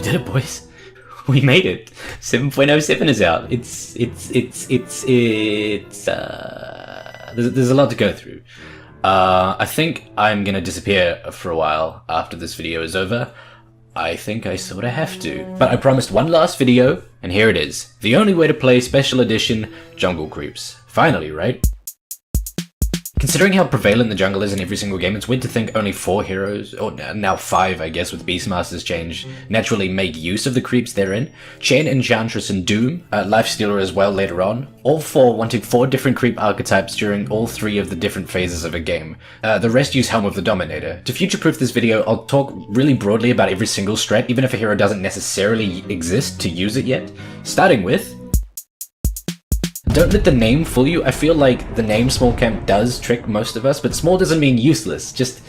did it, boys. We made it. 7.07 is out. There's a lot to go through. I think I'm gonna disappear for a while after this video is over. I think I sorta have to. But I promised one last video, and here it is. The only way to play Special Edition Jungle Creeps. Finally, right? Considering how prevalent the jungle is in every single game, it's weird to think only 4 heroes, or now 5 I guess with Beastmaster's change, naturally make use of the creeps they're in. Chen, Enchantress, and Doom, Lifestealer as well later on, all 4 wanting 4 different creep archetypes during all 3 of the different phases of a game. The rest use Helm of the Dominator. To future-proof this video, I'll talk really broadly about every single strat, even if a hero doesn't necessarily exist to use it yet. Starting with... Don't let the name fool you. I feel like the name Small Camp does trick most of us, but small doesn't mean useless, just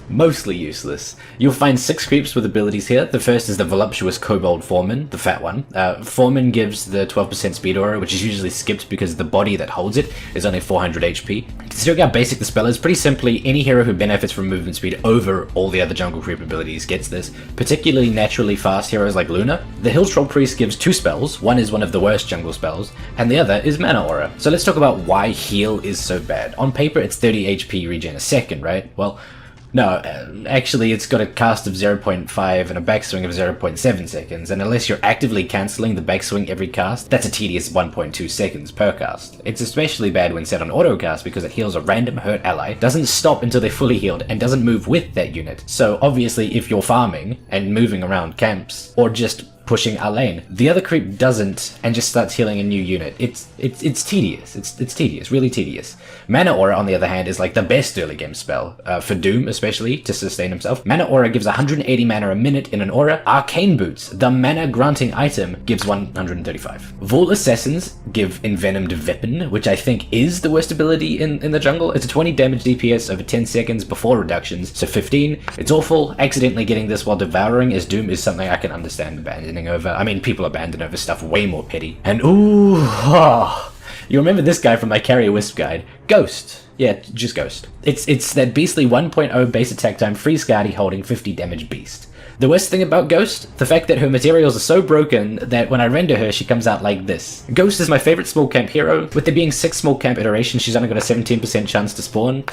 mostly useless. You'll find 6 creeps with abilities here. The first is the voluptuous Kobold Foreman, the fat one. Foreman gives the 12% speed aura, which is usually skipped because the body that holds it is only 400 HP. Considering how basic the spell is, pretty simply, any hero who benefits from movement speed over all the other jungle creep abilities gets this, particularly naturally fast heroes like Luna. The Hill Troll Priest gives 2 spells, one is one of the worst jungle spells, and the other is Mana Aura. So let's talk about why heal is so bad. On paper it's 30 HP regen a second, right? Well, no, actually it's got a cast of 0.5 and a backswing of 0.7 seconds, and unless you're actively cancelling the backswing every cast, that's a tedious 1.2 seconds per cast. It's especially bad when set on autocast because it heals a random hurt ally, doesn't stop until they're fully healed, and doesn't move with that unit. So obviously if you're farming and moving around camps, or just pushing our lane, the other creep doesn't and just starts healing a new unit. It's tedious. It's tedious, really tedious. Mana Aura, on the other hand, is like the best early game spell, for Doom especially, to sustain himself. Mana Aura gives 180 mana a minute in an aura. Arcane Boots, the mana granting item, gives 135. Vault Assassins give Envenomed Weapon, which I think is the worst ability in the jungle. It's a 20 damage DPS over 10 seconds before reductions, so 15. It's awful. Accidentally getting this while devouring as Doom is something I can understand abandoning over. I mean, people abandon over stuff way more petty. And you remember this guy from my Carrier Wisp guide. Ghost. Yeah, just Ghost. It's that beastly 1.0 base attack time free Skadi holding 50 damage beast. The worst thing about Ghost? The fact that her materials are so broken that when I render her, she comes out like this. Ghost is my favorite small camp hero. With there being 6 small camp iterations, she's only got a 17% chance to spawn.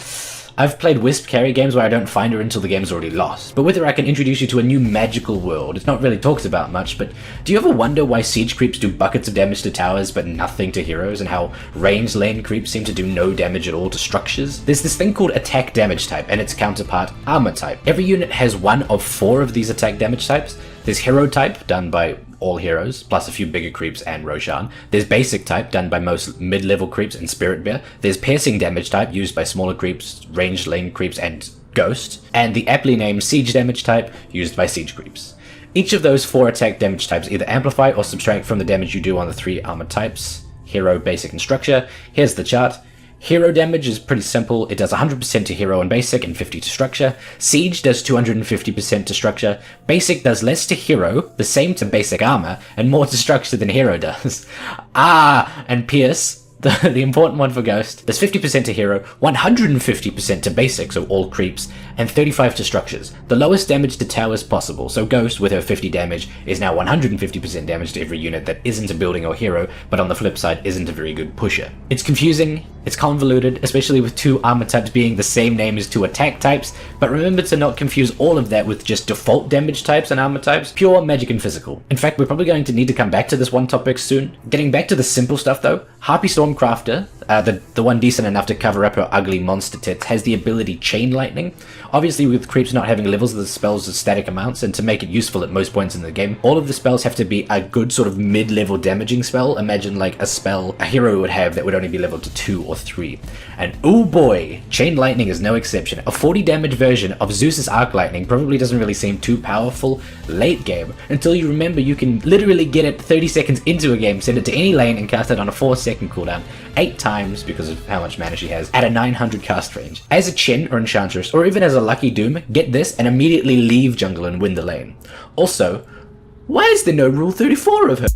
I've played Wisp carry games where I don't find her until the game's already lost, but with her I can introduce you to a new magical world. It's not really talked about much, but do you ever wonder why siege creeps do buckets of damage to towers but nothing to heroes, and how ranged lane creeps seem to do no damage at all to structures? There's this thing called attack damage type and its counterpart armor type. Every unit has one of 4 of these attack damage types. There's hero type, done by all heroes, plus a few bigger creeps and Roshan. There's basic type, done by most mid-level creeps and Spirit Bear. There's piercing damage type, used by smaller creeps, ranged lane creeps, and Ghost. And the aptly named siege damage type, used by siege creeps. Each of those 4 attack damage types either amplify or subtract from the damage you do on the 3 armor types: hero, basic, and structure. Here's the chart. Hero damage is pretty simple. It does 100% to hero and basic and 50 to structure. Siege does 250% to structure. Basic does less to hero, the same to basic armor, and more to structure than hero does. And Pierce, the important one for Ghost, does 50% to hero, 150% to basic, so all creeps, and 35 to structures. The lowest damage to towers possible, so Ghost, with her 50 damage, is now 150% damage to every unit that isn't a building or hero, but on the flip side isn't a very good pusher. It's confusing, it's convoluted, especially with 2 armor types being the same name as 2 attack types, but remember to not confuse all of that with just default damage types and armor types, pure magic and physical. In fact, we're probably going to need to come back to this one topic soon. Getting back to the simple stuff though, Harpy Stormcrafter, the one decent enough to cover up her ugly monster tits, has the ability Chain Lightning. Obviously with creeps not having levels, the spells are static amounts, and to make it useful at most points in the game, all of the spells have to be a good sort of mid-level damaging spell. Imagine like a spell a hero would have that would only be leveled to 2 or 3. And oh boy, Chain Lightning is no exception. A 40 damage version of Zeus's Arc Lightning probably doesn't really seem too powerful late game, until you remember you can literally get it 30 seconds into a game, send it to any lane, and cast it on a 4-second cooldown 8 times, because of how much mana she has, at a 900 cast range. As a Chen or Enchantress, or even as a Lucky Doom, get this and immediately leave jungle and win the lane. Also, why is there no Rule 34 of her?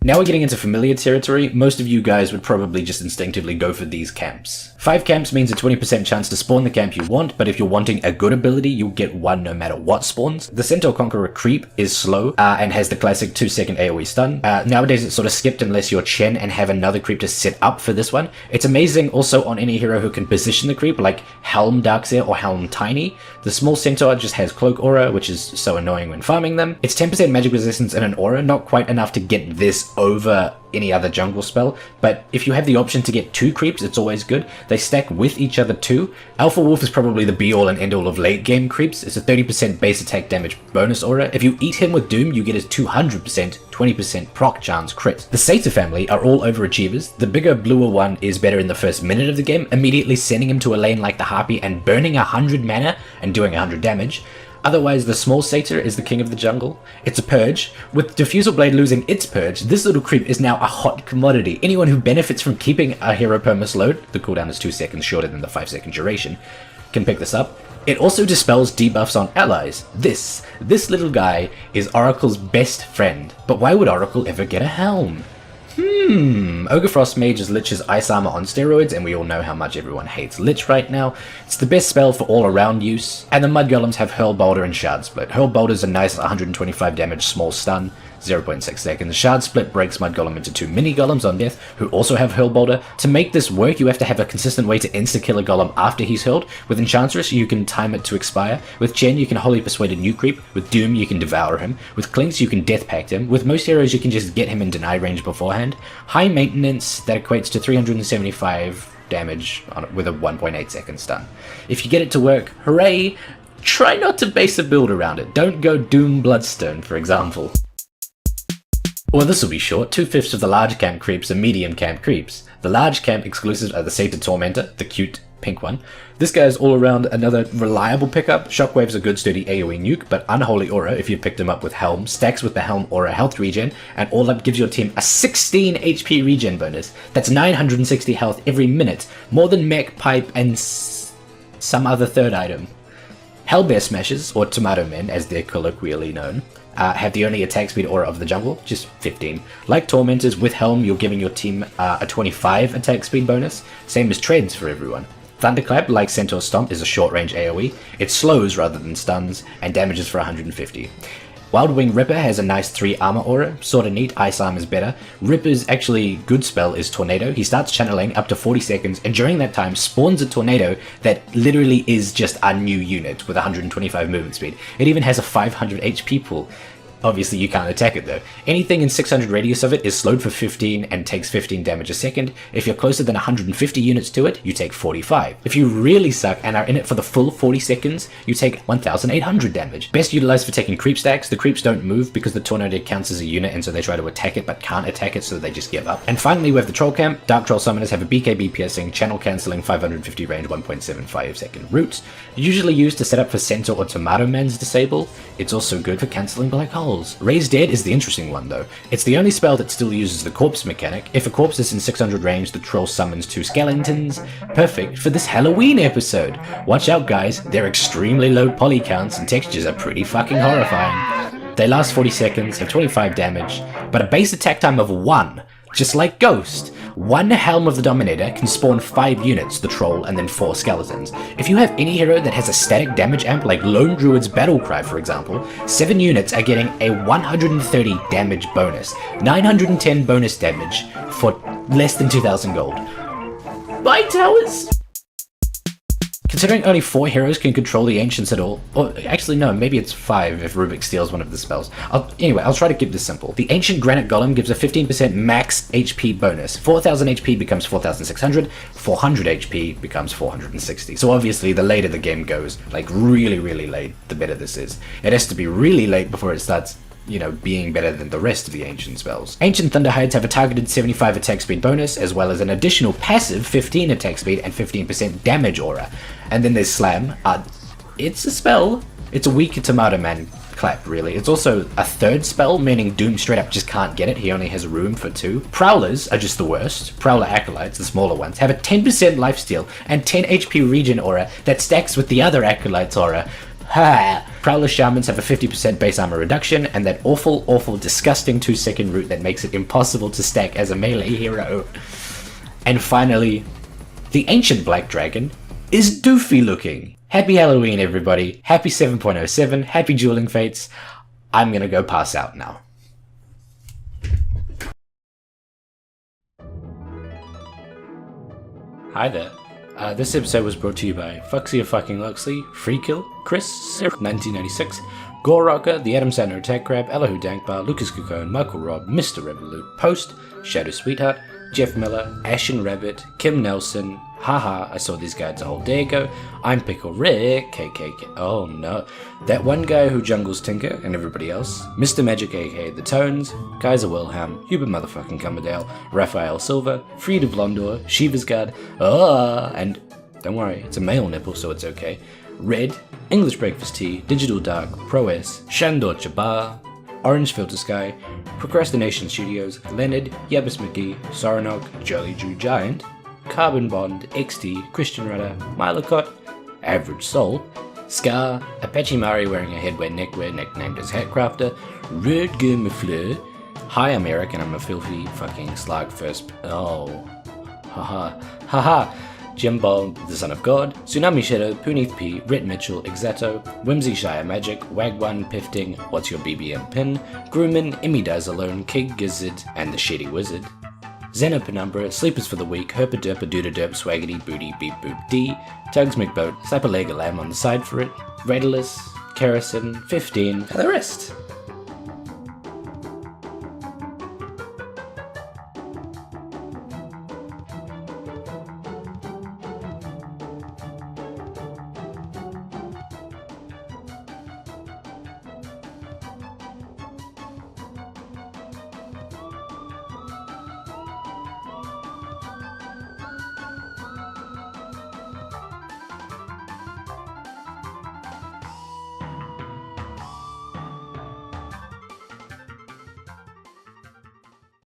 Now we're getting into familiar territory. Most of you guys would probably just instinctively go for these camps. 5 camps means a 20% chance to spawn the camp you want, but if you're wanting a good ability, you'll get 1 no matter what spawns. The Centaur Conqueror creep is slow and has the classic 2-second AoE stun. Nowadays it's sort of skipped unless you're Chen and have another creep to set up for this one. It's amazing also on any hero who can position the creep, like Helm Darkseer or Helm Tiny. The small Centaur just has Cloak Aura, which is so annoying when farming them. It's 10% magic resistance and an aura, not quite enough to get this over any other jungle spell, but if you have the option to get 2 creeps, it's always good. They stack with each other too. Alpha Wolf is probably the be-all and end-all of late-game creeps. It's a 30% base attack damage bonus aura. If you eat him with Doom, you get his 200%, 20% proc chance crit. The Satyr family are all overachievers. The bigger, bluer one is better in the first minute of the game, immediately sending him to a lane like the Harpy and burning 100 mana and doing 100 damage. Otherwise, the small Satyr is the king of the jungle. It's a purge. With Diffusal Blade losing its purge, this little creep is now a hot commodity. Anyone who benefits from keeping a hero perma load, the cooldown is 2 seconds shorter than the 5-second duration, can pick this up. It also dispels debuffs on allies. This little guy is Oracle's best friend. But why would Oracle ever get a helm? Ogre Frost Mage is Lich's ice armor on steroids, and we all know how much everyone hates Lich right now. It's the best spell for all around use, and the Mud Golems have Hurl Boulder and Shard Split. Hurl Boulder is a nice 125 damage small stun, 0.6 seconds. Shard Split breaks Mud Golem into 2 mini golems on death, who also have Hurl Boulder. To make this work, you have to have a consistent way to insta-kill a golem after he's hurled. With Enchantress, you can time it to expire. With Chen, you can Holy Persuade a new creep. With Doom, you can devour him. With Clinks, you can Death Pact him. With most heroes, you can just get him in deny range beforehand. High maintenance, that equates to 375 damage with a 1.8 second stun. If you get it to work, hooray! Try not to base a build around it. Don't go Doom Bloodstone, for example. Well, this will be short. 2/5 of the large camp creeps are medium camp creeps. The large camp exclusives are the Satyr Tormentor, the cute pink one. This guy is all around another reliable pickup. Shockwave's a good sturdy AoE nuke, but Unholy Aura, if you picked him up with Helm, stacks with the Helm Aura health regen, and all up gives your team a 16 HP regen bonus. That's 960 health every minute, more than Mech, Pipe, and some other third item. Hellbear Smashers, or Tomato Men as they're colloquially known, have the only attack speed aura of the jungle, just 15. Like Tormentors, with Helm you're giving your team a 25 attack speed bonus, same as Treads for everyone. Thunderclap, like Centaur Stomp, is a short range AoE. It slows rather than stuns, and damages for 150. Wildwing Ripper has a nice 3 armor aura, sorta neat, ice arm is better. Ripper's actually good spell is Tornado. He starts channeling up to 40 seconds, and during that time spawns a tornado that literally is just a new unit with 125 movement speed. It even has a 500 HP pool. Obviously you can't attack it though. Anything in 600 radius of it is slowed for 15 and takes 15 damage a second. If you're closer than 150 units to it, you take 45. If you really suck and are in it for the full 40 seconds, you take 1800 damage. Best utilized for taking creep stacks. The creeps don't move because the tornado counts as a unit, and so they try to attack it but can't attack it, so they just give up. And finally we have the Troll Camp. Dark Troll Summoners have a BKB piercing, channel cancelling, 550 range, 1.75 second root. Usually used to set up for Centaur or Tomato Man's disable. It's also good for cancelling black holes. Raise Dead is the interesting one though. It's the only spell that still uses the corpse mechanic. If a corpse is in 600 range, the troll summons 2 skeletons. Perfect for this Halloween episode. Watch out guys, they're extremely low poly counts and textures are pretty fucking horrifying. They last 40 seconds, have 25 damage, but a base attack time of 1, just like Ghost. 1 Helm of the Dominator can spawn 5 units, the troll, and then 4 skeletons. If you have any hero that has a static damage amp like Lone Druid's Battlecry for example, 7 units are getting a 130 damage bonus, 910 bonus damage for less than 2000 gold. Bye towers! Considering only 4 heroes can control the Ancients at all, or actually no, maybe it's 5 if Rubik steals one of the spells. Anyway, I'll try to keep this simple. The Ancient Granite Golem gives a 15% max HP bonus. 4000 HP becomes 4600, 400 HP becomes 460. So obviously the later the game goes, like really late, the better this is. It has to be really late before it starts, you know, being better than the rest of the Ancient spells. Ancient Thunderhides have a targeted 75 attack speed bonus, as well as an additional passive 15 attack speed and 15% damage aura. And then there's Slam. It's a spell. It's a weaker Tomato Man clap, really. It's also a third spell, meaning Doom straight up just can't get it. He only has room for 2. Prowlers are just the worst. Prowler Acolytes, the smaller ones, have a 10% lifesteal and 10 HP regen aura that stacks with the other Acolytes aura. Ha! Prowler Shamans have a 50% base armor reduction, and that awful, disgusting 2-second root that makes it impossible to stack as a melee hero. And finally, The ancient black dragon is doofy looking. Happy Halloween, everybody. Happy 7.07. Happy Dueling Fates. I'm gonna go pass out now. Hi there. This episode was brought to you by Fuxia Fucking Luxley, Freekill, Chris, 1996, Gore Rocker, The Adam Sandler Attack Crab, Elahu Dankbar, Lucas Cucone, Michael Robb, Mr. Revolut, Post, Shadow Sweetheart, Jeff Miller, Ashen Rabbit, Kim Nelson, Haha, I saw these guys a whole day ago, I'm Pickle Rick, KKK, oh no, that one guy who jungles Tinker and everybody else, Mr. Magic aka The Tones, Kaiser Wilhelm, Hubert motherfucking Cummerdale, Raphael Silva, Frieda Blondor, Shiva's Guard, and don't worry, it's a male nipple so it's okay, Red, English Breakfast Tea, Digital Dark, Pro-S, Shandor Chabar, Orange Filter Sky, Procrastination Studios, Leonard, Yabis McGee, Soranok, Jolly Jew Giant, Carbon Bond, XT, Christian Rudder, Milacot, Average Soul, Scar, Apache Mari wearing a headwear neckwear nicknamed as Hatcrafter, Rudger Mafleur, Hi I'm Eric and I'm a filthy fucking slag first. Oh. Haha. Jimbol, the Son of God, Tsunami Shadow, Punith P, Rit Mitchell, Exato, Whimsy Shire Magic, Wagwan, Pifting, What's Your BBM Pin, Grumman, Immy Dies Alone, Kig Gizzard, and the Shitty Wizard, Zeno Penumbra, Sleepers for the Week, Herpa Derpa Dooda Derp, Swaggity Booty, Beep Boop D, Tugs McBoat, Slap a Leg a Lamb on the side for it, Redalus, Kerosene, 15, and the rest.